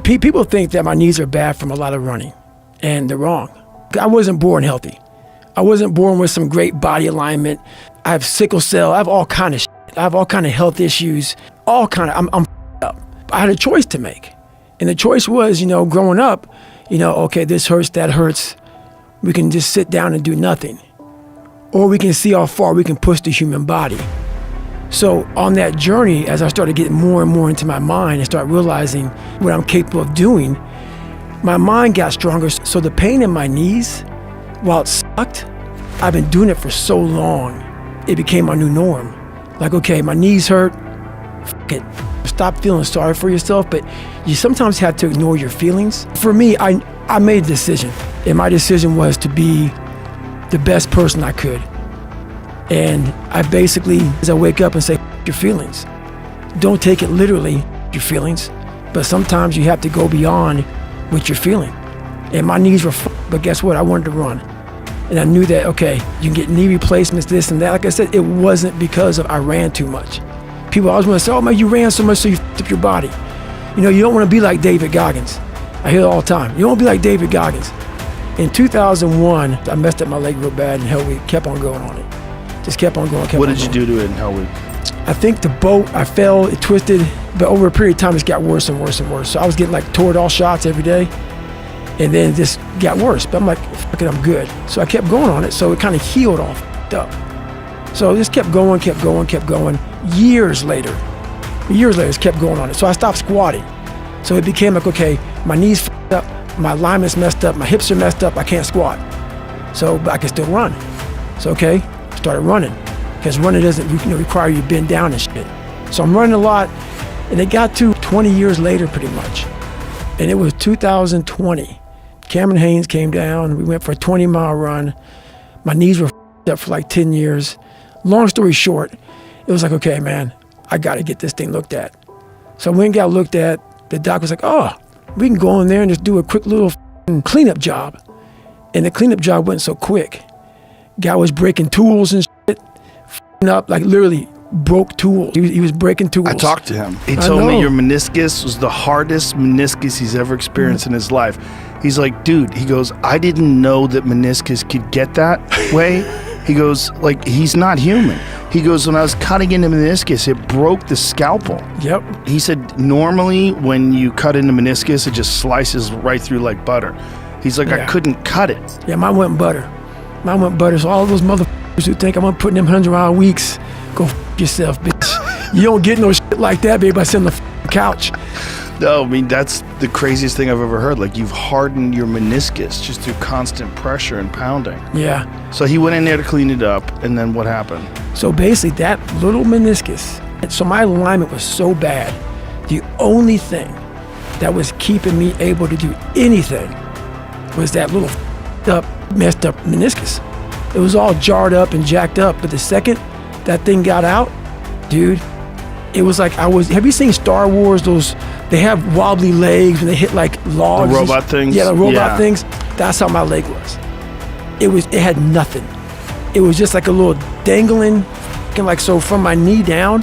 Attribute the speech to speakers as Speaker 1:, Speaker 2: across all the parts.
Speaker 1: People think that my knees are bad from a lot of running, and they're wrong. I wasn't born healthy. I wasn't born with some great body alignment. I have sickle cell. I have all kind of shit. I have all kind of health issues. All kind of. I'm up. I had a choice to make, and the choice was, growing up, okay, this hurts, that hurts. We can just sit down and do nothing, or we can see how far we can push the human body. So on that journey, as I started getting more and more into my mind and start realizing what I'm capable of doing, my mind got stronger. So the pain in my knees, while it sucked, I've been doing it for so long, it became my new norm. Like, okay, my knees hurt, fuck it. Stop feeling sorry for yourself, but you sometimes have to ignore your feelings. For me, I made a decision, and my decision was to be the best person I could. And I basically, as I wake up and say, your feelings. Don't take it literally, your feelings, but sometimes you have to go beyond what you're feeling. And my knees were but guess what? I wanted to run. And I knew that, okay, you can get knee replacements, this and that. Like I said, it wasn't because of I ran too much. People always want to say, oh man, you ran so much so you f***ed up your body. You don't want to be like David Goggins. I hear it all the time. You don't want to be like David Goggins. In 2001, I messed up my leg real bad, and hell, we kept on going on it. Just kept on going.
Speaker 2: What did you do to it in Hell Week?
Speaker 1: I think the boat, I fell, it twisted, but over a period of time, it got worse and worse and worse. So I was getting like Toradol shots every day, and then it just got worse. But I'm like, fuck it, I'm good. So I kept going on it, so it kind of healed all up. So I just kept going. Years later, just kept going on it. So I stopped squatting. So it became like, okay, my knees f***ed up, my alignment's messed up, my hips are messed up, I can't squat. So, but I can still run. So, okay. Started running, because running doesn't require you to bend down and shit. So I'm running a lot, and it got to 20 years later pretty much. And it was 2020. Cameron Hanes came down, we went for a 20-mile run. My knees were up for like 10 years. Long story short, it was like, okay, man, I gotta get this thing looked at. So I went and got looked at. The doc was like, oh, we can go in there and just do a quick little cleanup job. And the cleanup job wasn't so quick. Guy was breaking tools and shit, up, like literally broke tools. He was breaking tools.
Speaker 2: I talked to him. He told me your meniscus was the hardest meniscus he's ever experienced in his life. He's like, dude, he goes, I didn't know that meniscus could get that way. He goes, like, he's not human. He goes, when I was cutting into meniscus, it broke the scalpel.
Speaker 1: Yep.
Speaker 2: He said, normally when you cut into meniscus, it just slices right through like butter. He's like, I couldn't cut it.
Speaker 1: Yeah, mine went butter. So all those motherfuckers who think I'm gonna put in them 100-mile weeks, go f*** yourself, bitch. You don't get no shit like that, baby, by sitting on the couch.
Speaker 2: No, I mean, that's the craziest thing I've ever heard. Like, you've hardened your meniscus just through constant pressure and pounding.
Speaker 1: Yeah.
Speaker 2: So he went in there to clean it up, and then what happened?
Speaker 1: So basically, that little meniscus, so my alignment was so bad, the only thing that was keeping me able to do anything was that little messed up meniscus. It was all jarred up and jacked up, but the second that thing got out, dude, it was like have you seen Star Wars, they have wobbly legs when they hit like logs?
Speaker 2: The robot things?
Speaker 1: Yeah, the robot things. That's how my leg was. It had nothing. It was just like a little dangling, like, so from my knee down,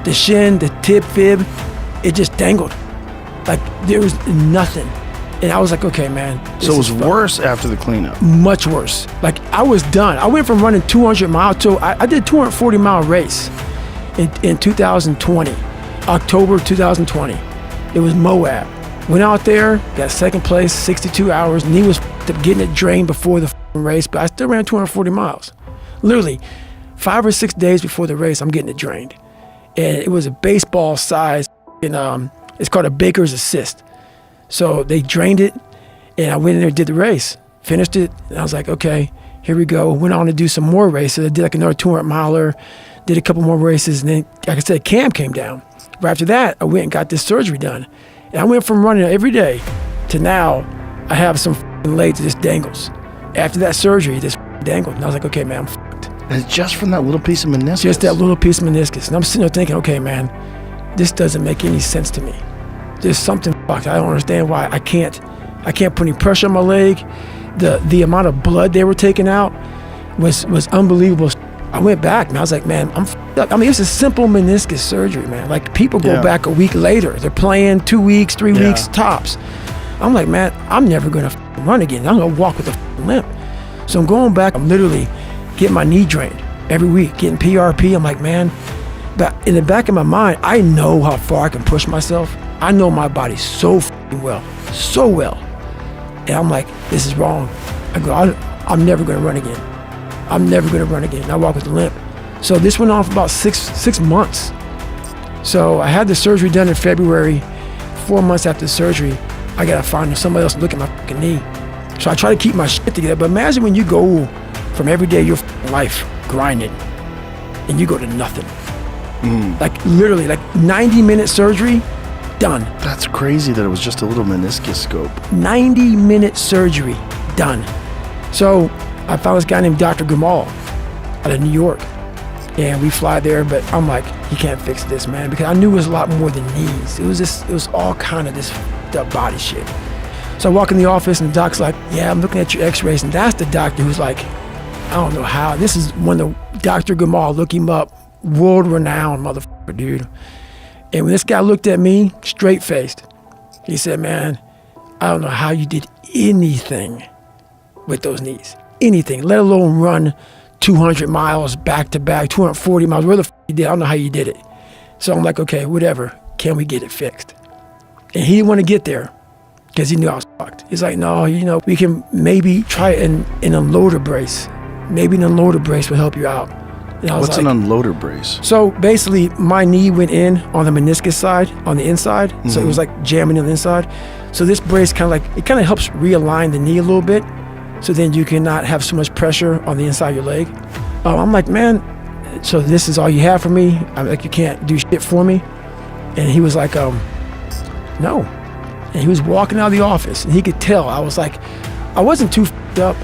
Speaker 1: the shin, the tib, fib, it just dangled. Like there was nothing. And I was like, okay, man.
Speaker 2: So it was worse after the cleanup?
Speaker 1: Much worse. Like, I was done. I went from running 200 miles to, I did a 240-mile race in 2020, October 2020. It was Moab. Went out there, got second place, 62 hours. Knee was up getting it drained before the race, but I still ran 240 miles. Literally, 5 or 6 days before the race, I'm getting it drained. And it was a baseball size, and it's called a Baker's Assist. So they drained it, and I went in there and did the race, finished it, and I was like, okay, here we go. Went on to do some more races. I did like another 200-miler, did a couple more races, and then, like I said, Cam came down. But after that, I went and got this surgery done. And I went from running every day to now I have some legs that just dangles. After that surgery, it just dangled. And I was like, okay, man, I'm fucked.
Speaker 2: And it's just from that little piece of meniscus?
Speaker 1: Just that little piece of meniscus. And I'm sitting there thinking, okay, man, this doesn't make any sense to me. There's something fucked. I don't understand why I can't put any pressure on my leg. The amount of blood they were taking out was unbelievable. I went back, man. I was like, man, I'm f***ed up. I mean, it's a simple meniscus surgery, man. Like, people go back a week later. They're playing 2 weeks, 3 weeks tops. I'm like, man, I'm never going to run again. I'm going to walk with a limp. So I'm going back. I'm literally getting my knee drained every week, getting PRP. I'm like, man, but in the back of my mind, I know how far I can push myself. I know my body so well, so well. And I'm like, this is wrong. I go, I'm never going to run again. I'm never going to run again. I walk with a limp. So this went on for about six months. So I had the surgery done in February. 4 months after the surgery, I got to find somebody else to look at my fucking knee. So I try to keep my shit together. But imagine when you go from every day of your life grinding and you go to nothing. Like literally, like 90-minute surgery, done.
Speaker 2: That's crazy that it was just a little meniscus scope.
Speaker 1: 90-minute surgery, done. So I found this guy named Dr. Gamal out of New York. And we fly there, but I'm like, you can't fix this, man, because I knew it was a lot more than knees. It was all kind of this body shit. So I walk in the office and the doc's like, yeah, I'm looking at your x-rays. And that's the doctor who's like, I don't know how. This is one of the, Dr. Gamal, look him up, world-renowned motherfucker, dude. And when this guy looked at me, straight-faced, he said, man, I don't know how you did anything with those knees. Anything, let alone run 200 miles back-to-back, 240 miles, where the you did. I don't know how you did it. So I'm like, okay, whatever. Can we get it fixed? And he didn't want to get there because he knew I was fucked. He's like, no, we can maybe try an unloader brace. Maybe an unloader brace will help you out. And I was
Speaker 2: What's
Speaker 1: like,
Speaker 2: an unloader brace?
Speaker 1: So basically, my knee went in on the meniscus side, on the inside. So it was like jamming on the inside. So this brace kind of helps realign the knee a little bit. So then you cannot have so much pressure on the inside of your leg. I'm like, man, so this is all you have for me? I'm like, you can't do shit for me? And he was like, no. And he was walking out of the office, and he could tell. I was like, I wasn't too f***ed up,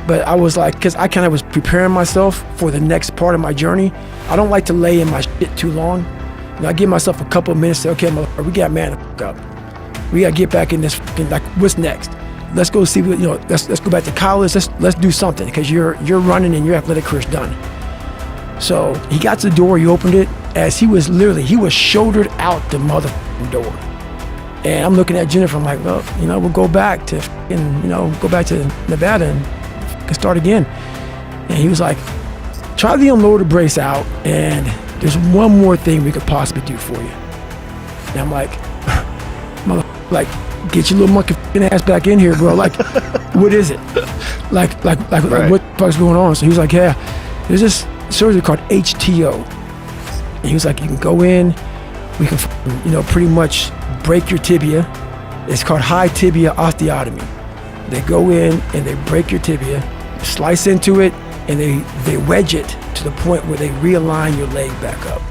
Speaker 1: but I was like, because I kind of was preparing myself for the next part of my journey. I don't like to lay in my shit too long. I give myself a couple of minutes to say, okay, motherfucker, we got man to fuck up. We got to get back in this fucking, like, what's next? Let's go see what, let's go back to college. Let's do something, because you're running and your athletic career's done. So he got to the door, he opened it, as he was shouldered out the motherfucking door. And I'm looking at Jennifer, I'm like, well, we'll go back to Nevada and start again. And he was like, try the unloader brace out, and there's one more thing we could possibly do for you. And I'm like, get your little monkey ass back in here, bro. Like, what is it? Like what the fuck's going on? So he was like, yeah, there's this surgery called HTO. And he was like, you can go in, we can, pretty much break your tibia. It's called high tibia osteotomy. They go in and they break your tibia, slice into it, and they wedge it to the point where they realign your leg back up.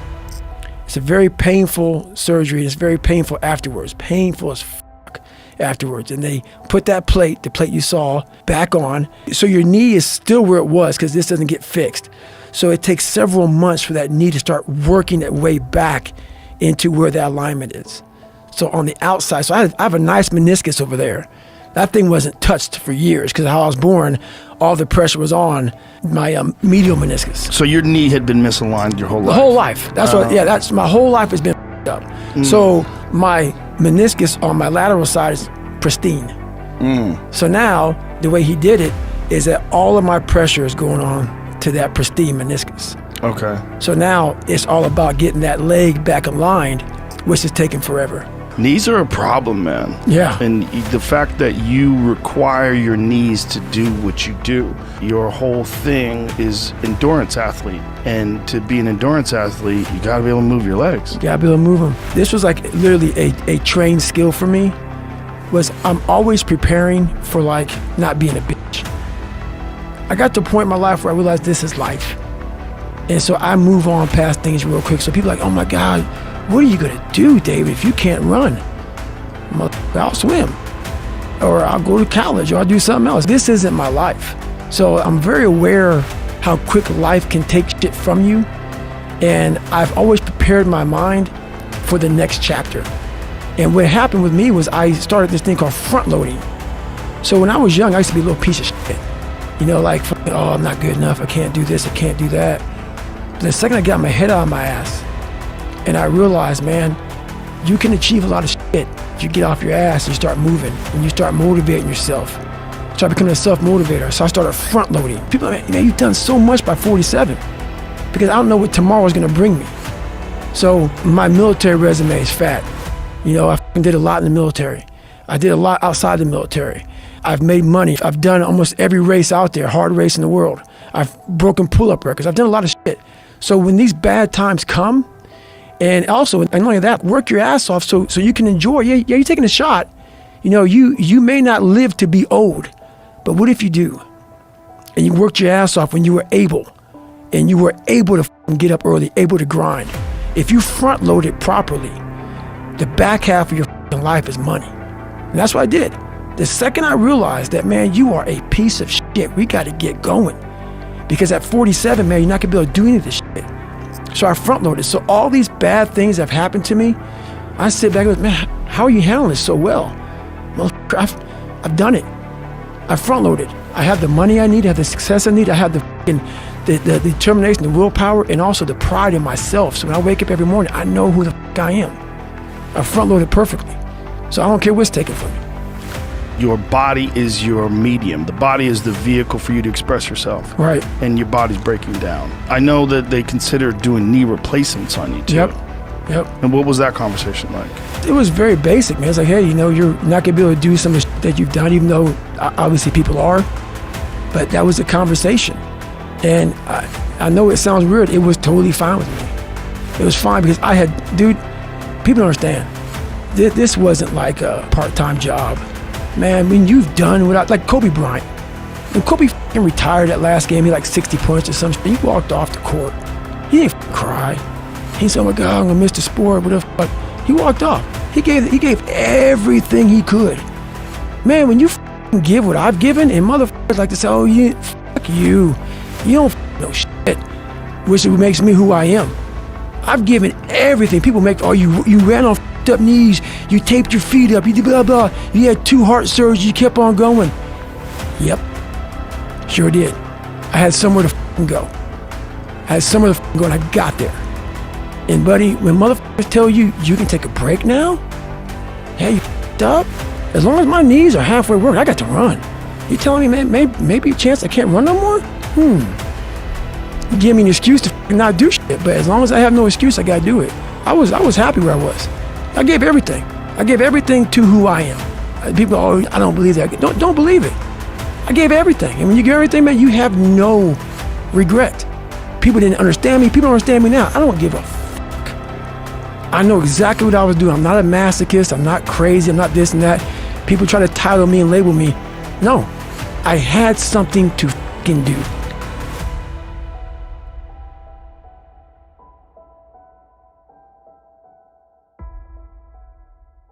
Speaker 1: It's a very painful surgery. It's very painful afterwards. Painful as fuck afterwards. And they put the plate you saw, back on. So your knee is still where it was, because this doesn't get fixed. So it takes several months for that knee to start working its way back into where that alignment is. So on the outside, so I have a nice meniscus over there. That thing wasn't touched for years, because how I was born, all the pressure was on my medial meniscus.
Speaker 2: So your knee had been misaligned your whole life?
Speaker 1: The whole life. That's my whole life has been up. So my meniscus on my lateral side is pristine. So now the way he did it is that all of my pressure is going on to that pristine meniscus.
Speaker 2: Okay.
Speaker 1: So now it's all about getting that leg back aligned, which is taking forever.
Speaker 2: Knees are a problem, man.
Speaker 1: Yeah.
Speaker 2: And the fact that you require your knees to do what you do, your whole thing is endurance athlete. And to be an endurance athlete, you gotta be able to move your legs.
Speaker 1: You gotta be able to move them. This was like literally a trained skill for me, was I'm always preparing for like not being a bitch. I got to a point in my life where I realized this is life. And so I move on past things real quick. So people are like, oh my God, what are you gonna do, David, if you can't run? I'll swim, or I'll go to college, or I'll do something else. This isn't my life. So I'm very aware how quick life can take shit from you. And I've always prepared my mind for the next chapter. And what happened with me was I started this thing called front loading. So when I was young, I used to be a little piece of shit. You know, like, oh, I'm not good enough. I can't do this. I can't do that. But the second I got my head out of my ass and I realized, man, you can achieve a lot of shit if you get off your ass and you start moving and you start motivating yourself. Start becoming a self-motivator. So I started front loading. People are like, man, you've done so much by 47 because I don't know what tomorrow is going to bring me. So my military resume is fat. You know, I did a lot in the military. I did a lot outside the military. I've made money. I've done almost every race out there, hard race in the world. I've broken pull-up records. I've done a lot of shit. So when these bad times come, and also, and not only that, work your ass off so you can enjoy. Yeah, you're taking a shot. You know, you may not live to be old, but what if you do? And you worked your ass off when you were able, and you were able to get up early, able to grind. If you front load it properly, the back half of your life is money. And that's what I did. The second I realized that, man, you are a piece of shit, we got to get going. Because at 47, man, you're not going to be able to do any of this shit. So I front loaded. So all these bad things that have happened to me, I sit back and go, man, how are you handling this so well? Well, I've done it. I front loaded. I have the money I need, I have the success I need, I have the determination, the willpower, and also the pride in myself. So when I wake up every morning, I know who the I am. I front loaded perfectly. So I don't care what's taken from me.
Speaker 2: Your body is your medium. The body is the vehicle for you to express yourself.
Speaker 1: Right.
Speaker 2: And your body's breaking down. I know that they consider doing knee replacements on you too.
Speaker 1: Yep.
Speaker 2: And what was that conversation like?
Speaker 1: It was very basic, man. It's like, hey, you know, you're not gonna be able to do some of the shit that you've done, even though obviously people are. But that was the conversation. And I know it sounds weird. It was totally fine with me. It was fine because dude, people don't understand. This wasn't like a part-time job. Man, when you've done what like Kobe Bryant. When Kobe f***ing retired that last game, he had like 60 points or something. He walked off the court. He didn't cry. He said, oh my God, I'm gonna miss the sport, whatever. But he walked off. He gave everything he could. Man, when you f***ing give what I've given, and motherfuckers like to say, oh, fuck you. You don't f***ing know shit. Which makes me who I am. I've given everything. People make, oh, you ran on up knees, you taped your feet up, you did blah blah, you had 2 heart surgeries, you kept on going. Yep, sure did. I had somewhere to f***ing go. I had somewhere to f***ing go, and I got there. And buddy, when motherfuckers tell you you can take a break now, hey, you f***ed up. As long as my knees are halfway worked, I got to run. You telling me, man, maybe a chance I can't run no more? You give me an excuse to f***ing not do shit, but as long as I have no excuse, I gotta do it. I was happy where I was. I gave everything. I gave everything to who I am. People, oh, I don't believe that. Don't believe it. I gave everything. And when you give everything, man, you have no regret. People didn't understand me. People don't understand me now. I don't give a fuck. I know exactly what I was doing. I'm not a masochist. I'm not crazy. I'm not this and that. People try to title me and label me. No. I had something to fucking do.